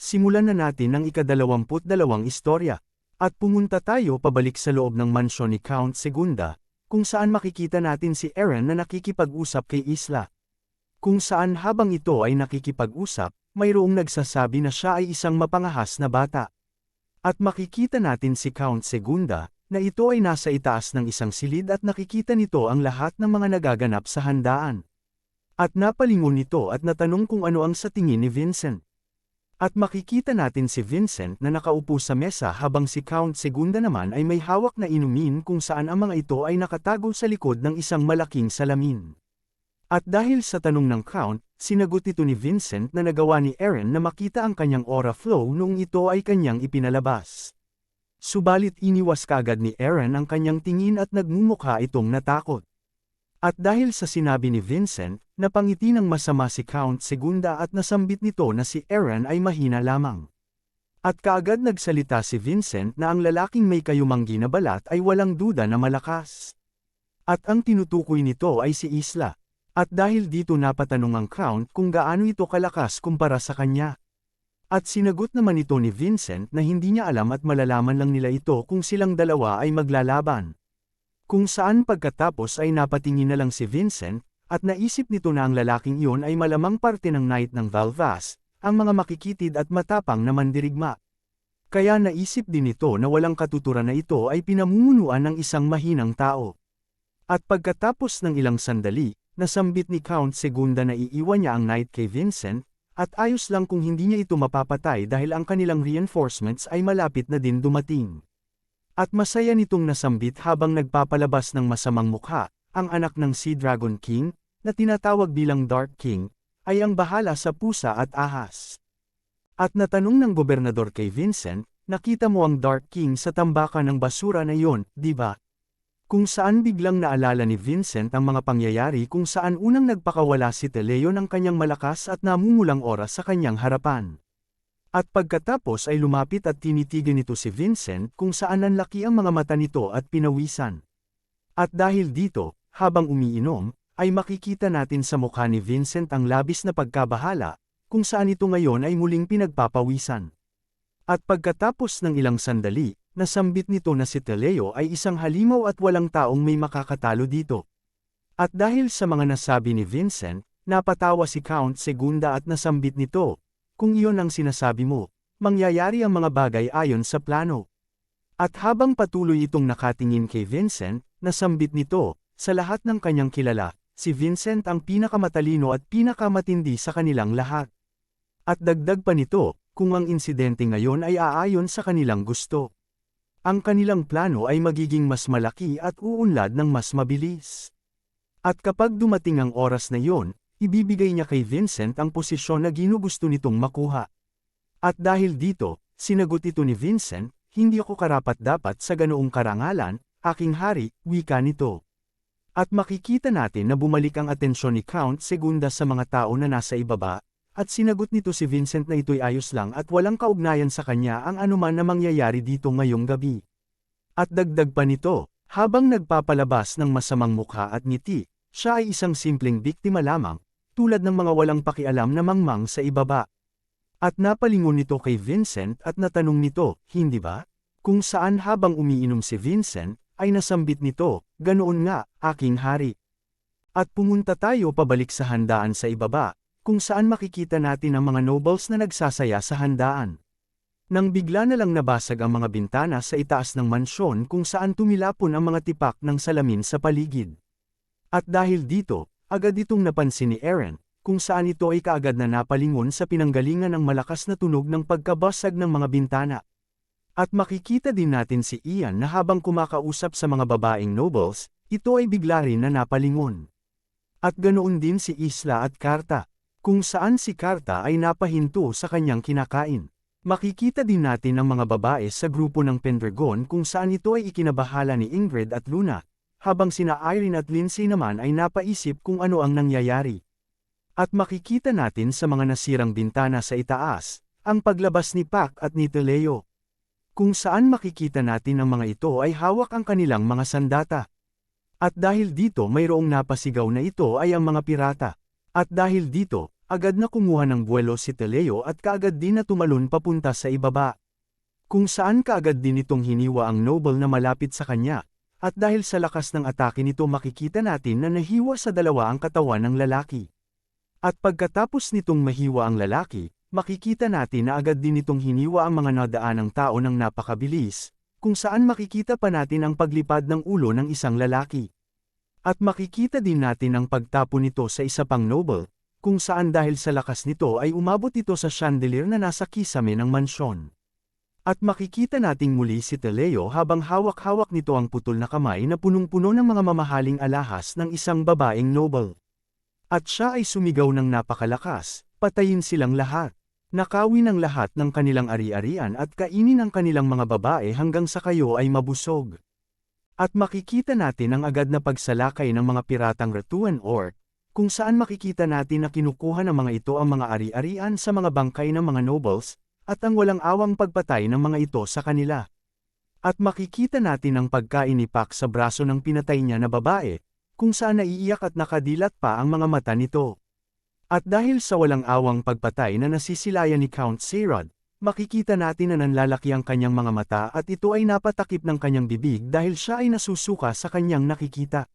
simulan na natin ang ika-22 istorya. At pumunta tayo pabalik sa loob ng mansyon ni Count Segunda, kung saan makikita natin si Eren na nakikipag-usap kay Isla. Kung saan habang ito ay nakikipag-usap, mayroong nagsasabi na siya ay isang mapangahas na bata. At makikita natin si Count Segunda, na ito ay nasa itaas ng isang silid at nakikita nito ang lahat ng mga nagaganap sa handaan. At napalingon nito at natanong kung ano ang sa tingin ni Vincent. At makikita natin si Vincent na nakaupo sa mesa habang si Count Segunda naman ay may hawak na inumin kung saan ang mga ito ay nakatago sa likod ng isang malaking salamin. At dahil sa tanong ng Count, sinagot ito ni Vincent na nagawa ni Eren na makita ang kanyang aura flow noong ito ay kanyang ipinalabas. Subalit iniwas kaagad ni Eren ang kanyang tingin at nagmumukha itong natakot. At dahil sa sinabi ni Vincent, napangiti ng masama si Count Segunda at nasambit nito na si Eren ay mahina lamang. At kaagad nagsalita si Vincent na ang lalaking may kayumanggi na balat ay walang duda na malakas. At ang tinutukoy nito ay si Isla. At dahil dito napatanong ang Count kung gaano ito kalakas kumpara sa kanya. At sinagot naman ito ni Vincent na hindi niya alam at malalaman lang nila ito kung silang dalawa ay maglalaban. Kung saan pagkatapos ay napatingin na lang si Vincent, at naisip nito na ang lalaking iyon ay malamang parte ng Knight ng Valvas, ang mga makikitid at matapang na mandirigma. Kaya naisip din nito na walang katuturan na ito ay pinamumunuan ng isang mahinang tao. At pagkatapos ng ilang sandali, nasambit ni Count Segunda na iiwan niya ang Knight kay Vincent, at ayos lang kung hindi niya ito mapapatay dahil ang kanilang reinforcements ay malapit na din dumating. At masaya nitong nasambit habang nagpapalabas ng masamang mukha, ang anak ng Sea Dragon King, na tinatawag bilang Dark King, ay ang bahala sa pusa at ahas. At natanong ng gobernador kay Vincent, nakita mo ang Dark King sa tambakan ng basura na iyon, di ba? Kung saan biglang naalala ni Vincent ang mga pangyayari kung saan unang nagpakawala si Teleo ng kanyang malakas at namumulang oras sa kanyang harapan. At pagkatapos ay lumapit at tinitigan nito si Vincent kung saan nanlaki ang mga mata nito at pinawisan. At dahil dito, habang umiinom, ay makikita natin sa mukha ni Vincent ang labis na pagkabahala, kung saan ito ngayon ay muling pinagpapawisan. At pagkatapos ng ilang sandali, nasambit nito na si Teleo ay isang halimaw at walang taong may makakatalo dito. At dahil sa mga nasabi ni Vincent, napatawa si Count Segunda at nasambit nito. Kung iyon ang sinasabi mo, mangyayari ang mga bagay ayon sa plano. At habang patuloy itong nakatingin kay Vincent, nasambit nito, sa lahat ng kanyang kilala, si Vincent ang pinakamatalino at pinakamatindi sa kanilang lahat. At dagdag pa nito, kung ang insidente ngayon ay aayon sa kanilang gusto. Ang kanilang plano ay magiging mas malaki at uunlad ng mas mabilis. At kapag dumating ang oras na iyon, ibibigay niya kay Vincent ang posisyon na ginugusto nitong makuha. At dahil dito, sinagot ito ni Vincent, hindi ako karapat-dapat sa ganoong karangalan, aking hari, wika nito. At makikita natin na bumalik ang atensyon ni Count Segunda sa mga tao na nasa ibaba, at sinagot nito si Vincent na ito'y ayos lang at walang kaugnayan sa kanya ang anuman na mangyayari dito ngayong gabi. At dagdag pa nito, habang nagpapalabas ng masamang mukha at ngiti, siya ay isang simpleng biktima lamang, tulad ng mga walang pakialam na mangmang sa ibaba. At napalingon nito kay Vincent at natanong nito, hindi ba? Kung saan habang umiinom si Vincent, ay nasambit nito, ganoon nga, aking hari. At pumunta tayo pabalik sa handaan sa ibaba, kung saan makikita natin ang mga nobles na nagsasaya sa handaan. Nang bigla na lang nabasag ang mga bintana sa itaas ng mansyon kung saan tumilapon ang mga tipak ng salamin sa paligid. At dahil dito, agad itong napansin ni Eren, kung saan ito ay kaagad na napalingon sa pinanggalingan ng malakas na tunog ng pagkabasag ng mga bintana. At makikita din natin si Ian na habang kumakausap sa mga babaeng nobles, ito ay bigla rin na napalingon. At ganoon din si Isla at Karta, kung saan si Karta ay napahinto sa kanyang kinakain. Makikita din natin ang mga babae sa grupo ng Pendragon kung saan ito ay ikinabahala ni Ingrid at Luna, habang sina Irene at Lindsay naman ay napaisip kung ano ang nangyayari. At makikita natin sa mga nasirang bintana sa itaas, ang paglabas ni Pac at ni Teleo. Kung saan makikita natin ang mga ito ay hawak ang kanilang mga sandata. At dahil dito mayroong napasigaw na ito ay ang mga pirata. At dahil dito, Agad na kumuha ng buwelo si Teleo at kaagad din na tumalon papunta sa ibaba. Kung saan kaagad din itong hiniwa ang noble na malapit sa kanya, at dahil sa lakas ng atake nito makikita natin na nahiwa sa dalawa ang katawan ng lalaki. At pagkatapos nitong mahiwa ang lalaki, makikita natin na agad din itong hiniwa ang mga nadaanang tao ng napakabilis, kung saan makikita pa natin ang paglipad ng ulo ng isang lalaki. At makikita din natin ang pagtapo nito sa isa pang noble, kung saan dahil sa lakas nito ay umabot ito sa chandelier na nasa kisame ng mansyon. At makikita nating muli si Teleo habang hawak-hawak nito ang putol na kamay na punong-puno ng mga mamahaling alahas ng isang babaeng noble. At siya ay sumigaw ng napakalakas, patayin silang lahat. Nakawin ang lahat ng kanilang ari-arian at kainin ang kanilang mga babae hanggang sa kayo ay mabusog. At makikita natin ang agad na pagsalakay ng mga piratang Ratuan Orc, kung saan makikita natin na kinukuha ng mga ito ang mga ari-arian sa mga bangkay ng mga nobles, at ang walang awang pagpatay ng mga ito sa kanila. At makikita natin ang pagkain ni Pac sa braso ng pinatay niya na babae, kung saan naiiyak at nakadilat pa ang mga mata nito. At dahil sa walang awang pagpatay na nasisilayan ni Count Serod, makikita natin na nanlalaki ang kanyang mga mata at ito ay napatakip ng kanyang bibig dahil siya ay nasusuka sa kanyang nakikita.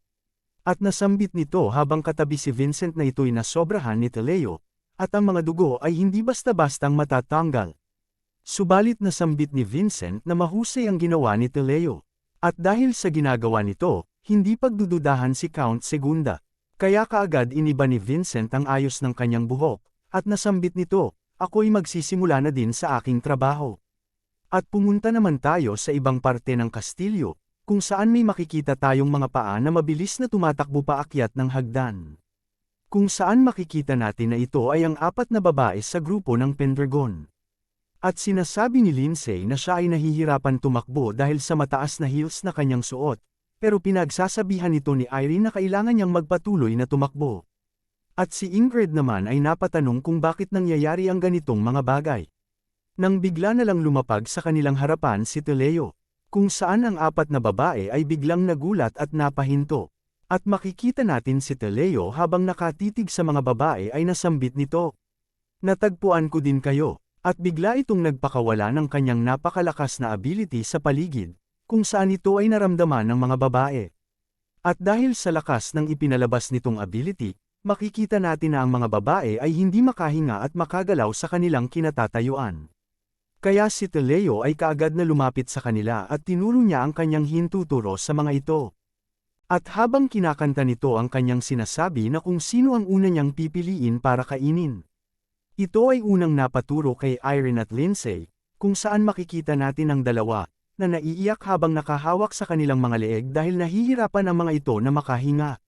At nasambit nito habang katabi si Vincent na ito'y nasobrahan ni Teleo, at ang mga dugo ay hindi basta-bastang matatanggal. Subalit nasambit ni Vincent na mahusay ang ginawa ni Teleo. At dahil sa ginagawa nito, hindi pagdududahan si Count Segunda. Kaya kaagad iniba ni Vincent ang ayos ng kanyang buhok, at nasambit nito, ako'y magsisimula na din sa aking trabaho. At pumunta naman tayo sa ibang parte ng kastilyo, kung saan may makikita tayong mga paa na mabilis na tumatakbo paakyat ng hagdan. Kung saan makikita natin na ito ay ang apat na babae sa grupo ng Pendragon. At sinasabi ni Lindsay na siya ay nahihirapan tumakbo dahil sa mataas na heels na kanyang suot, pero pinagsasabihan nito ni Irene na kailangan niyang magpatuloy na tumakbo. At si Ingrid naman ay napatanong kung bakit nangyayari ang ganitong mga bagay. Nang bigla na lang lumapag sa kanilang harapan si Teleo, kung saan ang apat na babae ay biglang nagulat at napahinto. At makikita natin si Teleo habang nakatitig sa mga babae ay nasambit nito. Natagpuan ko din kayo, at bigla itong nagpakawala ng kanyang napakalakas na ability sa paligid, kung saan ito ay naramdaman ng mga babae. At dahil sa lakas ng ipinalabas nitong ability, makikita natin na ang mga babae ay hindi makahinga at makagalaw sa kanilang kinatatayuan. Kaya si Teleo ay kaagad na lumapit sa kanila at tinuro niya ang kanyang hintuturo sa mga ito. At habang kinakanta nito ang kanyang sinasabi na kung sino ang una niyang pipiliin para kainin. Ito ay unang napaturo kay Irene at Lindsay, kung saan makikita natin ang dalawa, na naiiyak habang nakahawak sa kanilang mga leeg dahil nahihirapan ang mga ito na makahinga.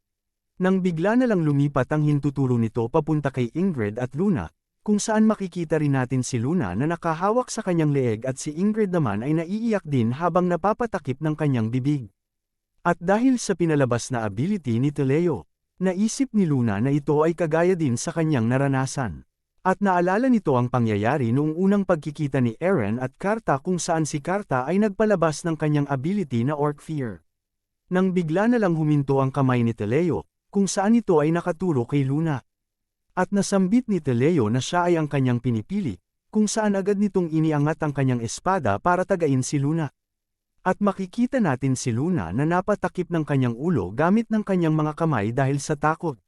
Nang bigla na lang lumipat ang hintuturo nito papunta kay Ingrid at Luna, kung saan makikita rin natin si Luna na nakahawak sa kanyang leeg at si Ingrid naman ay naiiyak din habang napapatakip ng kanyang bibig. At dahil sa pinalabas na ability ni Teleo, naisip ni Luna na ito ay kagaya din sa kanyang naranasan. At naalala nito ang pangyayari noong unang pagkikita ni Eren at Karta kung saan si Karta ay nagpalabas ng kanyang ability na Orc Fear. Nang bigla na lang huminto ang kamay ni Teleo, kung saan ito ay nakaturo kay Luna. At nasambit ni Teleo na siya ay ang kanyang pinipili, kung saan agad nitong iniangat ang kanyang espada para tagain si Luna. At makikita natin si Luna na napatakip ng kanyang ulo gamit ng kanyang mga kamay dahil sa takot.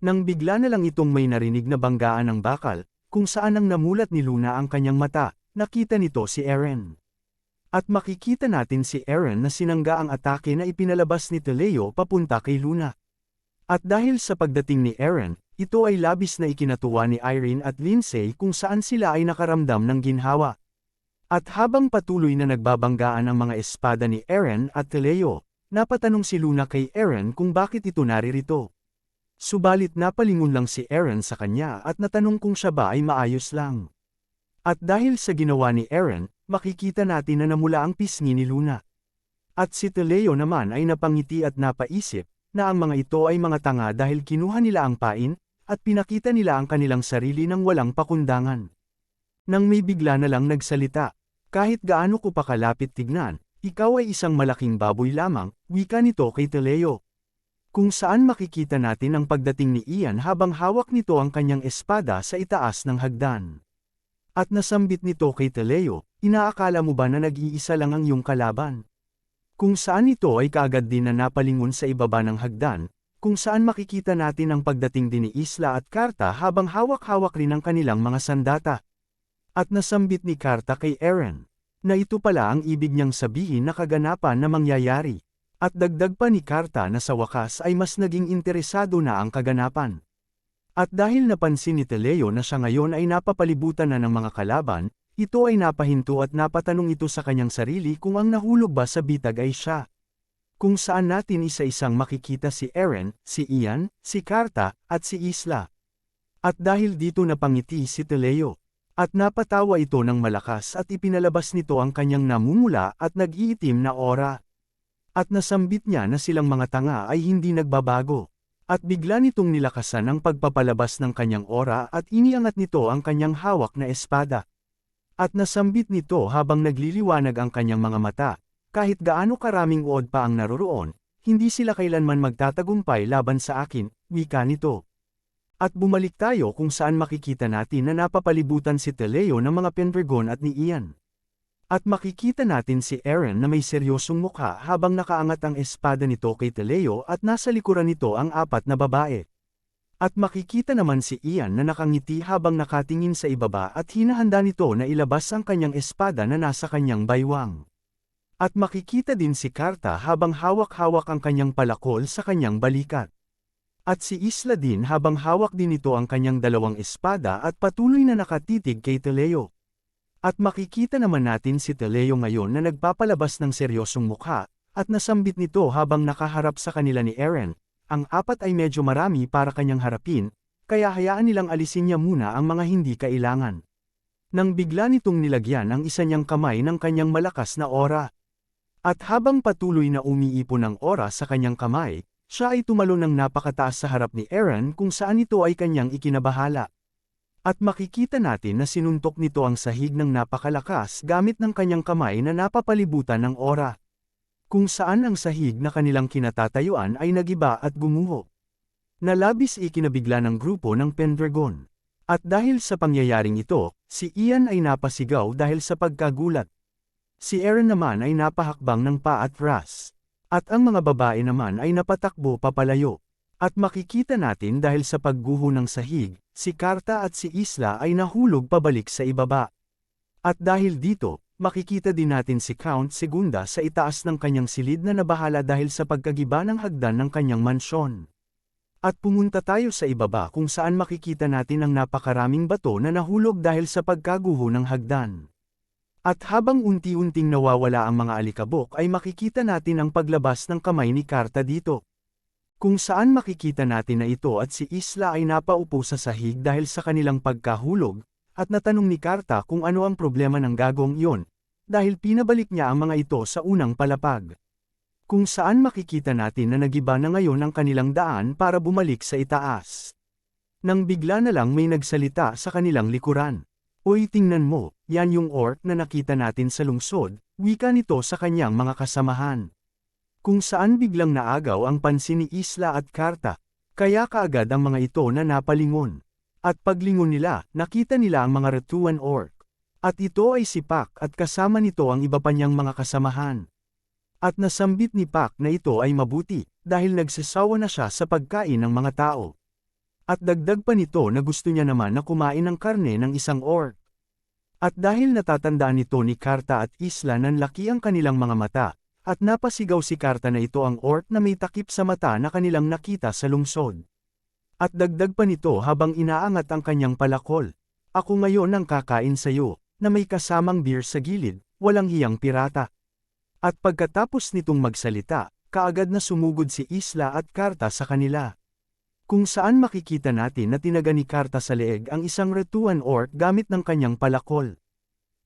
Nang bigla na lang itong may narinig na banggaan ng bakal, kung saan ang namulat ni Luna ang kanyang mata, nakita nito si Eren. At makikita natin si Eren na sinangga ang atake na ipinalabas ni Teleo papunta kay Luna. At dahil sa pagdating ni Eren, ito ay labis na ikinatuwa ni Irene at Lindsay kung saan sila ay nakaramdam ng ginhawa. At habang patuloy na nagbabanggaan ang mga espada ni Eren at Teleo, napatanong si Luna kay Eren kung bakit ito naririto. Subalit napalingon lang si Eren sa kanya at natanong kung siya ba ay maayos lang. At dahil sa ginawa ni Eren, makikita natin na namula ang pisngi ni Luna. At si Teleo naman ay napangiti at napaisip, na ang mga ito ay mga tanga dahil kinuha nila ang pain, at pinakita nila ang kanilang sarili ng walang pakundangan. Nang may bigla na lang nagsalita, kahit gaano ko pa kalapit tignan, ikaw ay isang malaking baboy lamang, wika nito kay Teleo. kung saan makikita natin ang pagdating ni Ian habang hawak nito ang kanyang espada sa itaas ng hagdan. At nasambit nito kay Teleo, inaakala mo ba na nag-iisa lang ang iyong kalaban? Kung saan ito ay kaagad din na napalingon sa ibaba ng hagdan, kung saan makikita natin ang pagdating din ni Isla at Karta habang hawak-hawak rin ang kanilang mga sandata. At nasambit ni Karta kay Eren, na ito pala ang ibig niyang sabihin na kaganapan na mangyayari. At dagdag pa ni Karta na sa wakas ay mas naging interesado na ang kaganapan. At dahil napansin ni Teleo na siya ngayon ay napapalibutan na ng mga kalaban, ito ay napahinto at napatanong ito sa kanyang sarili kung ang nahulog ba sa bitag ay siya. Kung saan natin isa-isang makikita si Eren, si Ian, si Karta, at si Isla. At dahil dito napangiti si Teleo. At napatawa ito ng malakas at ipinalabas nito ang kanyang namumula at nag-iitim na aura. At nasambit niya na silang mga tanga ay hindi nagbabago. At bigla nitong nilakasan ang pagpapalabas ng kanyang aura at iniangat nito ang kanyang hawak na espada. At nasambit nito habang nagliliwanag ang kanyang mga mata, kahit gaano karaming uod pa ang naroroon, hindi sila kailanman magtatagumpay laban sa akin, wika nito. At bumalik tayo kung saan makikita natin na napapalibutan si Teleo ng mga Pendragon at ni Ian. At makikita natin si Eren na may seryosong mukha habang nakaangat ang espada nito kay Teleo at nasa likuran nito ang 4 na babae. At makikita naman si Ian na nakangiti habang nakatingin sa ibaba at hinahanda nito na ilabas ang kanyang espada na nasa kanyang baywang. At makikita din si Karta habang hawak-hawak ang kanyang palakol sa kanyang balikat. At si Isla din habang hawak din ito ang kanyang 2 espada at patuloy na nakatitig kay Teleo. At makikita naman natin si Teleo ngayon na nagpapalabas ng seryosong mukha, at nasambit nito habang nakaharap sa kanila ni Eren. Ang 4 ay medyo marami para kanyang harapin, kaya hayaan nilang alisin niya muna ang mga hindi kailangan. Nang bigla nitong nilagyan ang isa niyang kamay ng kanyang malakas na aura. At habang patuloy na umiipon ng aura sa kanyang kamay, siya ay tumalon ng napakataas sa harap ni Eren kung saan ito ay kanyang ikinabahala. At makikita natin na sinuntok nito ang sahig ng napakalakas gamit ng kanyang kamay na napapalibutan ng aura. Kung saan ang sahig na kanilang kinatatayuan ay nagiba at gumuho. Nalabis ikinabigla ng grupo ng Pendragon. At dahil sa pangyayaring ito, si Ian ay napasigaw dahil sa pagkagulat. Si Eren naman ay napahakbang ng paatras. At ang mga babae naman ay napatakbo papalayo. At makikita natin dahil sa pagguho ng sahig, si Karta at si Isla ay nahulog pabalik sa ibaba. At dahil dito, makikita din natin si Count Segunda sa itaas ng kanyang silid na nabahala dahil sa pagkagiba ng hagdan ng kanyang mansyon. At pumunta tayo sa ibaba kung saan makikita natin ang napakaraming bato na nahulog dahil sa pagkaguho ng hagdan. At habang unti-unting nawawala ang mga alikabok ay makikita natin ang paglabas ng kamay ni Karta dito. Kung saan makikita natin na ito at si Isla ay napaupo sa sahig dahil sa kanilang pagkahulog, at natanong ni Karta kung ano ang problema ng gagong iyon, dahil pinabalik niya ang mga ito sa unang palapag. Kung saan makikita natin na nagiba na ngayon ang kanilang daan para bumalik sa itaas. Nang bigla na lang may nagsalita sa kanilang likuran. Uy, tingnan mo, yan yung orc na nakita natin sa lungsod, wika nito sa kanyang mga kasamahan. Kung saan biglang naagaw ang pansin ni Isla at Karta, kaya kaagad ang mga ito na napalingon. At paglingon nila, nakita nila ang mga Ratuan orc. At ito ay si Pak at kasama nito ang iba pa niyang mga kasamahan. At nasambit ni Pak na ito ay mabuti, dahil nagsasawa na siya sa pagkain ng mga tao. At dagdag pa nito na gusto niya naman na kumain ng karne ng isang orc. At dahil natatandaan nito ni Karta at Isla na laki ang kanilang mga mata, at napasigaw si Karta na ito ang orc na may takip sa mata na kanilang nakita sa lungsod. At dagdag pa nito habang inaangat ang kanyang palakol. Ako ngayon ang kakain sayo, na may kasamang beer sa gilid, walang hiyang pirata. At pagkatapos nitong magsalita, kaagad na sumugod si Isla at Karta sa kanila. Kung saan makikita natin na tinaga ni Karta sa leeg ang isang Ratuan orc gamit ng kanyang palakol.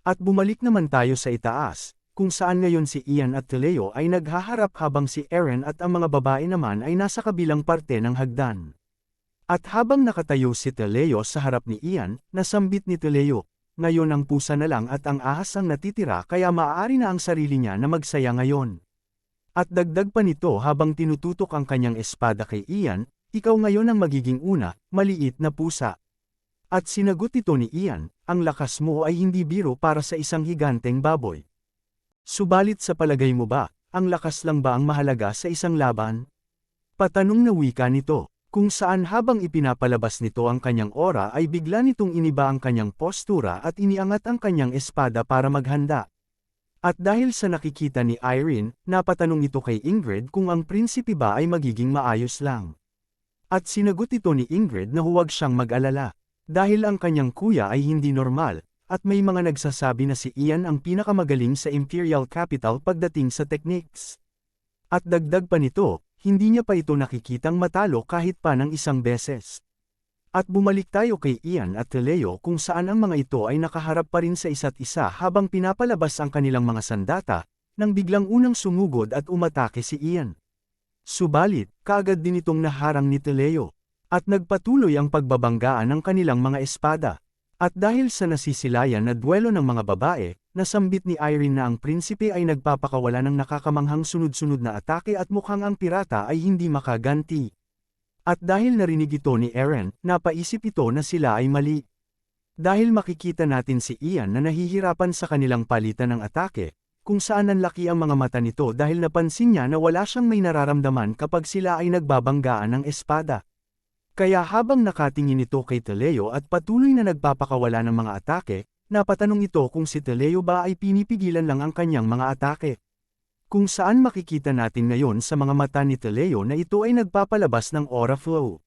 At bumalik naman tayo sa itaas, kung saan ngayon si Ian at Teleo ay naghaharap habang si Eren at ang mga babae naman ay nasa kabilang parte ng hagdan. At habang nakatayo si Teleo sa harap ni Ian, nasambit ni Teleo, ngayon ang pusa na lang at ang ahas ang natitira kaya maaari na ang sarili niya na magsaya ngayon. At dagdag pa nito habang tinututok ang kanyang espada kay Ian, ikaw ngayon ang magiging una, maliit na pusa. At sinagot ito ni Ian, ang lakas mo ay hindi biro para sa isang higanteng baboy. Subalit sa palagay mo ba, ang lakas lang ba ang mahalaga sa isang laban? Patanong na wika nito, kung saan habang ipinapalabas nito ang kanyang aura ay bigla nitong iniba ang kanyang postura at iniangat ang kanyang espada para maghanda. At dahil sa nakikita ni Irene, napatanong ito kay Ingrid kung ang prinsipe ba ay magiging maayos lang. At sinagot ito ni Ingrid na huwag siyang mag-alala, dahil ang kanyang kuya ay hindi normal, at may mga nagsasabi na si Ian ang pinakamagaling sa Imperial Capital pagdating sa techniques. At dagdag pa nito, hindi niya pa ito nakikitang matalo kahit pa ng isang beses. At bumalik tayo kay Ian at Leo kung saan ang mga ito ay nakaharap pa rin sa isa't isa habang pinapalabas ang kanilang mga sandata, nang biglang unang sumugod at umatake si Ian. Subalit, kaagad din itong naharang ni Leo, at nagpatuloy ang pagbabanggaan ng kanilang mga espada. At dahil sa nasisilayan na duwelo ng mga babae, nasambit ni Irene na ang prinsipe ay nagpapakawala ng nakakamanghang sunod-sunod na atake at mukhang ang pirata ay hindi makaganti. At dahil narinig ito ni Eren, napaisip ito na sila ay mali. Dahil makikita natin si Ian na nahihirapan sa kanilang palitan ng atake, kung saan nanlaki ang mga mata nito dahil napansin niya na wala siyang may nararamdaman kapag sila ay nagbabanggaan ng espada. Kaya habang nakatingin ito kay Leo at patuloy na nagpapakawala ng mga atake, napatanong ito kung si Leo ba ay pinipigilan lang ang kanyang mga atake. Kung saan makikita natin ngayon sa mga mata ni Leo na ito ay nagpapalabas ng aura flow.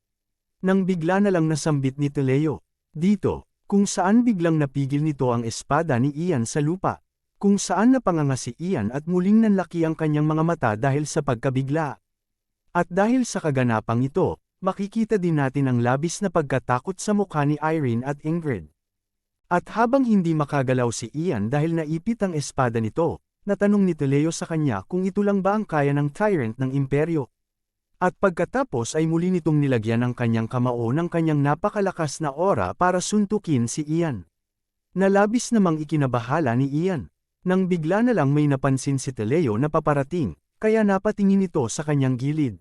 Nang bigla na lang nasambit ni Leo dito, kung saan biglang napigil nito ang espada ni Ian sa lupa, kung saan napanganga si Ian at muling nanlaki ang kanyang mga mata dahil sa pagkabigla. At dahil sa kaganapang ito, makikita din natin ang labis na pagkatakot sa mukha ni Irene at Ingrid. At habang hindi makagalaw si Ian dahil naipit ang espada nito, natanong ni Leo sa kanya kung ito lang ba ang kaya ng tyrant ng imperyo. At pagkatapos ay muli nitong nilagyan ng kanyang kamao ng kanyang napakalakas na aura para suntukin si Ian. Nalabis namang ikinabahala ni Ian, nang bigla na lang may napansin si Leo na paparating, kaya napatingin ito sa kanyang gilid.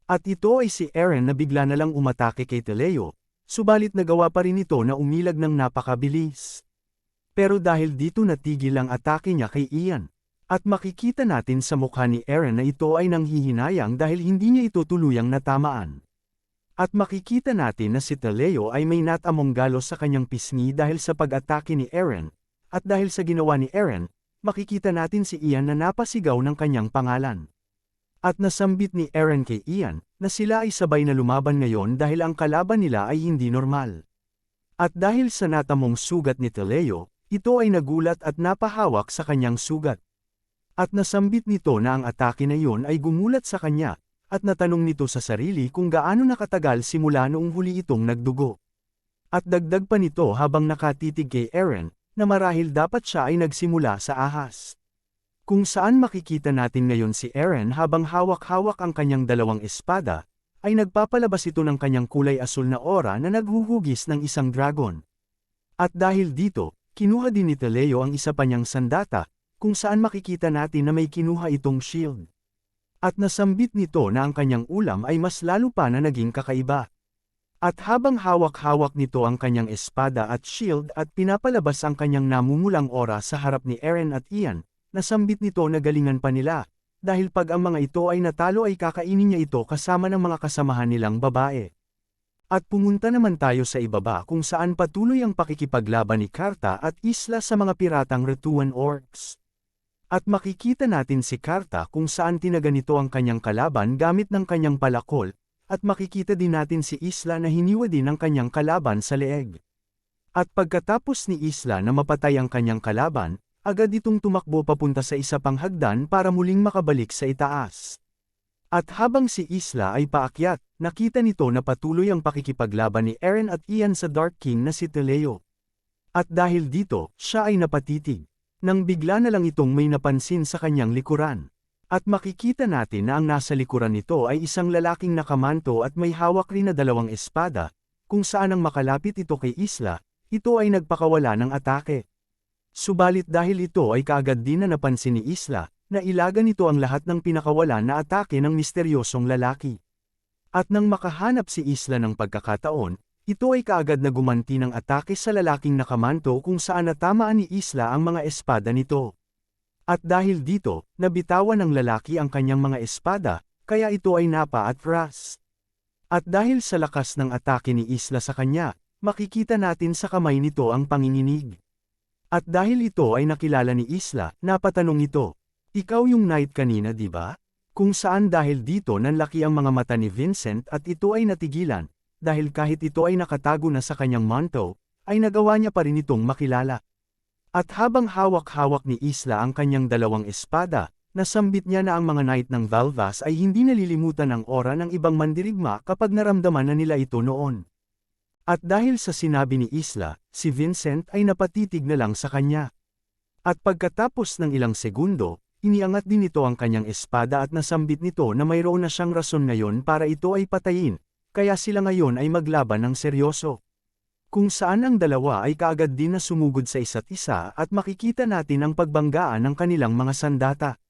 At ito ay si Eren na bigla na lang umatake kay Leo, subalit nagawa pa rin ito na umilag ng napakabilis. Pero dahil dito natigil ang atake niya kay Ian, at makikita natin sa mukha ni Eren na ito ay nanghihinayang dahil hindi niya ito tuluyang natamaan. At makikita natin na si Leo ay may natamong galos sa kanyang pisngi dahil sa pag-atake ni Eren, at dahil sa ginawa ni Eren, makikita natin si Ian na napasigaw ng kanyang pangalan. At nasambit ni Eren kay Ian, na sila ay sabay na lumaban ngayon dahil ang kalaban nila ay hindi normal. At dahil sa natamong sugat ni Leo, ito ay nagulat at napahawak sa kanyang sugat. At nasambit nito na ang atake na iyon ay gumulat sa kanya, at natanong nito sa sarili kung gaano nakatagal simula noong huli itong nagdugo. At dagdag pa nito habang nakatitig kay Eren, na marahil dapat siya ay nagsimula sa ahas. Kung saan makikita natin ngayon si Eren habang hawak-hawak ang kanyang dalawang espada, ay nagpapalabas ito ng kanyang kulay asul na aura na naghuhugis ng isang dragon. At dahil dito, kinuha din ni Leo ang isa pa niyang sandata, kung saan makikita natin na may kinuha itong shield. At nasambit nito na ang kanyang ulam ay mas lalo pa na naging kakaiba. At habang hawak-hawak nito ang kanyang espada at shield at pinapalabas ang kanyang namumulang aura sa harap ni Eren at Ian, nasambit nito na galingan pa nila, dahil pag ang mga ito ay natalo ay kakainin niya ito kasama ng mga kasamahan nilang babae. At pumunta naman tayo sa ibaba kung saan patuloy ang pakikipaglaban ni Karta at Isla sa mga piratang Retuan Orcs. At makikita natin si Karta kung saan tinaganito ang kanyang kalaban gamit ng kanyang palakol, at makikita din natin si Isla na hiniwa din ang kanyang kalaban sa leeg. At pagkatapos ni Isla na mapatay ang kanyang kalaban, agad itong tumakbo papunta sa isa pang hagdan para muling makabalik sa itaas. At habang si Isla ay paakyat, nakita nito na patuloy ang pakikipaglaban ni Eren at Ian sa Dark King na si Leo. At dahil dito, siya ay napatitig. Nang bigla na lang itong may napansin sa kanyang likuran. At makikita natin na ang nasa likuran nito ay isang lalaking nakamanto at may hawak rin na dalawang espada, kung saan ang makalapit ito kay Isla, ito ay nagpakawala ng atake. Subalit dahil ito ay kaagad din na napansin ni Isla, nailagan nito ang lahat ng pinakawalan na atake ng misteryosong lalaki. At nang makahanap si Isla ng pagkakataon, ito ay kaagad na gumanti ng atake sa lalaking nakamanto kung saan natamaan ni Isla ang mga espada nito. At dahil dito, nabitawan ng lalaki ang kanyang mga espada, kaya ito ay napaatras. At dahil sa lakas ng atake ni Isla sa kanya, makikita natin sa kamay nito ang panginginig. At dahil ito ay nakilala ni Isla, napatanong ito, "Ikaw yung knight kanina, di ba?" Kung saan dahil dito nanlaki ang mga mata ni Vincent at ito ay natigilan, dahil kahit ito ay nakatago na sa kanyang manto, ay nagawa niya pa rin itong makilala. At habang hawak-hawak ni Isla ang kanyang dalawang espada, nasambit niya na ang mga knight ng Valvas ay hindi nalilimutan ang aura ng ibang mandirigma kapag naramdaman na nila ito noon. At dahil sa sinabi ni Isla, si Vincent ay napatitig na lang sa kanya. At pagkatapos ng ilang segundo, iniangat din nito ang kanyang espada at nasambit nito na mayroon na siyang rason ngayon para ito ay patayin, kaya sila ngayon ay maglaban ng seryoso. Kung saan ang dalawa ay kaagad din na sumugod sa isa't isa at makikita natin ang pagbanggaan ng kanilang mga sandata.